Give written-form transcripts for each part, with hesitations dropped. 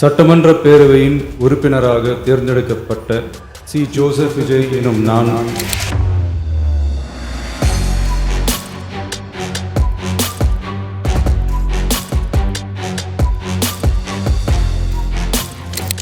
சட்டமன்ற பேரவையின் உறுப்பினராக தேர்ந்தெடுக்கப்பட்ட சி. ஜோசப் விஜய் எனும் நான்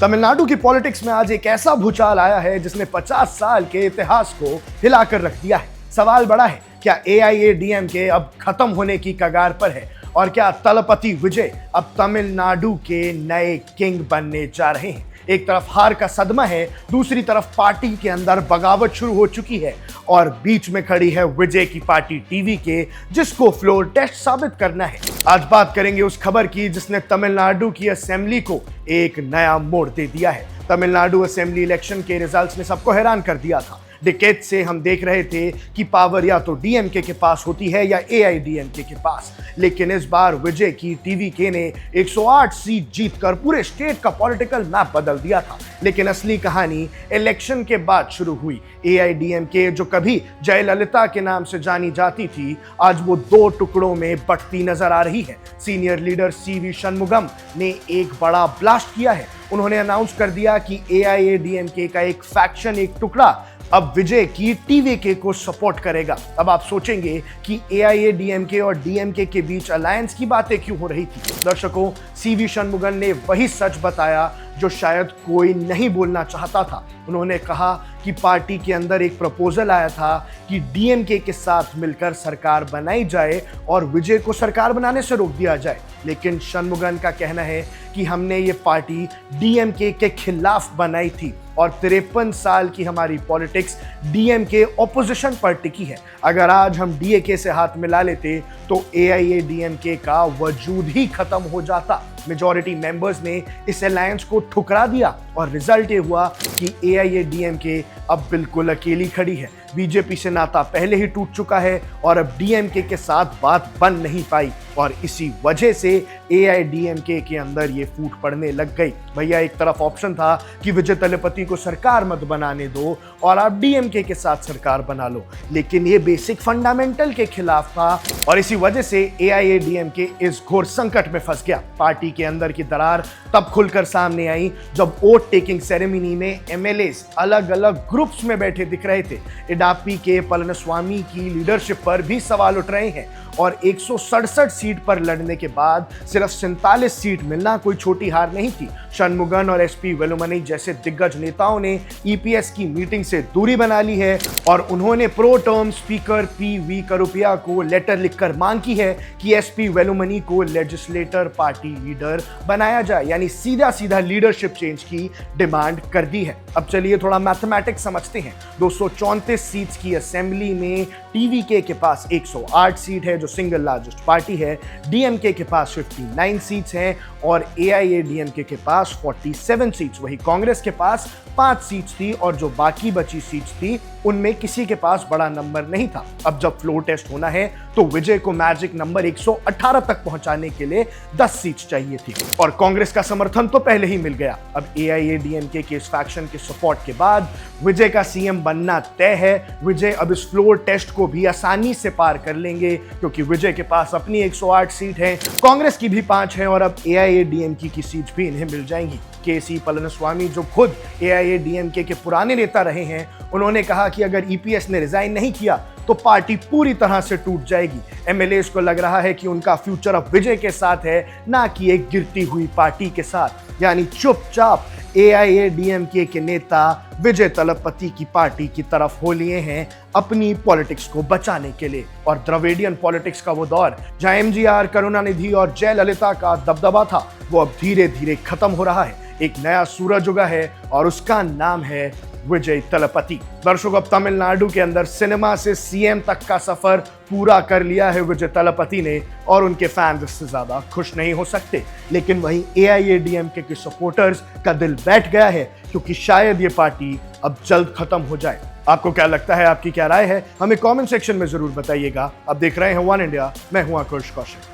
तमिलनाडु की पॉलिटिक्स में आज एक ऐसा भूचाल आया है जिसने 50 साल के इतिहास को हिलाकर रख दिया है। सवाल बड़ा है, क्या AIADMK अब खत्म होने की कगार पर है और क्या तलपति विजय अब तमिलनाडु के नए किंग बनने जा रहे हैं। एक तरफ हार का सदमा है, दूसरी तरफ पार्टी के अंदर बगावत शुरू हो चुकी है और बीच में खड़ी है विजय की पार्टी TVK, जिसको फ्लोर टेस्ट साबित करना है। आज बात करेंगे उस खबर की जिसने तमिलनाडु की असेंबली को एक नया मोड़ दे दिया है। तमिलनाडु असेंबली इलेक्शन के रिजल्ट्स ने सबको हैरान कर दिया था। डिकेड से हम देख रहे थे कि पावर या तो DMK के पास होती है या AIADMK के पास, लेकिन इस बार विजय की TVK ने 108 सीट जीतकर पूरे स्टेट का पॉलिटिकल मैप बदल दिया था। लेकिन असली कहानी इलेक्शन के बाद शुरू हुई। AIADMK जो कभी जयललिता के नाम से जानी जाती थी, आज वो दो टुकड़ों में बंटती नजर आ रही है। सीनियर लीडर CV षणमुगम ने एक बड़ा ब्लास्ट किया है। उन्होंने अनाउंस कर दिया कि AIADMK का एक फैक्शन, एक टुकड़ा अब विजय की TVK को सपोर्ट करेगा। अब आप सोचेंगे कि AIADMK और DMK के बीच अलायंस की बातें क्यों हो रही थी। दर्शकों, CV षणमुगम ने वही सच बताया जो शायद कोई नहीं बोलना चाहता था। उन्होंने कहा कि पार्टी के अंदर एक प्रपोजल आया था कि DMK के साथ मिलकर सरकार बनाई जाए और विजय को सरकार बनाने से रोक दिया जाए। लेकिन षणमुगम का कहना है कि हमने ये पार्टी DMK के खिलाफ बनाई थी और 53 साल की हमारी पॉलिटिक्स DMK ऑपोजिशन पर टिकी है। अगर आज हम DAK से हाथ मिला लेते तो AIADMK का वजूद ही खत्म हो जाता। मेजॉरिटी मेंबर्स ने इस अलायंस को ठुकरा दिया और रिजल्ट ये हुआ कि AIADMK अब बिल्कुल अकेली खड़ी है। बीजेपी से नाता पहले ही टूट चुका है और अब DMK के साथ बात बन नहीं पाई और इसी वजह से AIADMK के अंदर ये फूट पड़ने लग गई। भैया, एक तरफ ऑप्शन था कि विजय तलपति को सरकार मत बनाने दो और आप DMK के साथ सरकार बना लो, लेकिन ये बेसिक फंडामेंटल के खिलाफ था और इसी वजह से AIADMK इस घोर संकट में फंस गया। पार्टी के अंदर की दरार तब खुलकर सामने आई जब वोट टेकिंग सेरेमनी में MLAs अलग अलग ग्रुप्स में बैठे दिख रहे थे। इडापी के पलनस्वामी की लीडरशिप पर भी सवाल उठ रहे हैं और 167 सीट पर लड़ने के बाद सिर्फ 47 सीट मिलना कोई छोटी हार नहीं थी। षणमुगम और SP वेलुमनी जैसे दिग्गज नेताओं ने EPS की मीटिंग से दूरी बना ली है और उन्होंने प्रो टर्म स्पीकर PV करुपिया को लेटर लिखकर मांग की है कि SP वेलुमनी को लेजिस्लेटर पार्टी लीडर बनाया जाए, यानी सीधा सीधा लीडरशिप चेंज की डिमांड कर दी है। अब चलिए थोड़ा मैथमेटिक्स समझते हैं। 234 सीट्स की असेंबली में TVK के पास 108 सीट है जो सिंगल लार्जेस्ट पार्टी है, DMK के पास 59 सीट्स हैं और AIADMK के पास 47 सीट्स। वही कांग्रेस के पास 5 सीट्स थी और जो बाकी बची सीट्स थी उनमें किसी के पास बड़ा नंबर नहीं था। अब जब फ्लोर टेस्ट होना है तो विजय को मैजिक नंबर 118 तक पहुंचाने के लिए 10 सीट्स चाहिए थी और कांग्रेस का समर्थन तो पहले ही मिल गया। अब AIADMK के इस फैक्शन के सपोर्ट के बाद विजय का CM बनना तय है। विजय अब इस फ्लोर टेस्ट को भी आसानी से पार कर लेंगे क्योंकि विजय के पास अपनी 108 सीट है, कांग्रेस की भी 5 है और अब AIADMK की सीट भी इन्हें मिल जाएंगी। KC पलनस्वामी जो खुद AIADMK के पुराने नेता रहे हैं, उन्होंने कहा कि अगर EPS ने रिजाइन नहीं किया तो पार्टी पूरी तरह से टूट जाएगी। MLAs को लग रहा है कि उनका फ्यूचर अब विजय के साथ है, ना कि एक गिरती हुई पार्टी के साथ। यानी चुपचाप AIADMK के नेता विजय तलपति की पार्टी की तरफ हो लिए हैं अपनी पॉलिटिक्स को बचाने के लिए। और द्रविडियन पॉलिटिक्स का वो दौर जहां MGR, करुणानिधि और जयललिता का दबदबा था, वो अब धीरे धीरे खत्म हो रहा है। एक नया सूरज उगा है और उसका नाम है विजय तलपति। दर्शकों, अब तमिलनाडु के अंदर सिनेमा से CM तक का सफर पूरा कर लिया है विजय तलपति ने और उनके फैंस इससे ज्यादा खुश नहीं हो सकते। लेकिन वहीं AIADMK के सपोर्टर्स का दिल बैठ गया है क्योंकि शायद ये पार्टी अब जल्द खत्म हो जाए। आपको क्या लगता है, आपकी क्या राय है, हमें कमेंट सेक्शन में जरूर बताइएगा। अब देख रहे हैं वन इंडिया, मैं हूं आकुश Kaushik.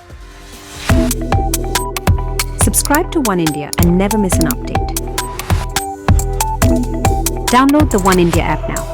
Subscribe to One India and never miss an update. Download the One India app now.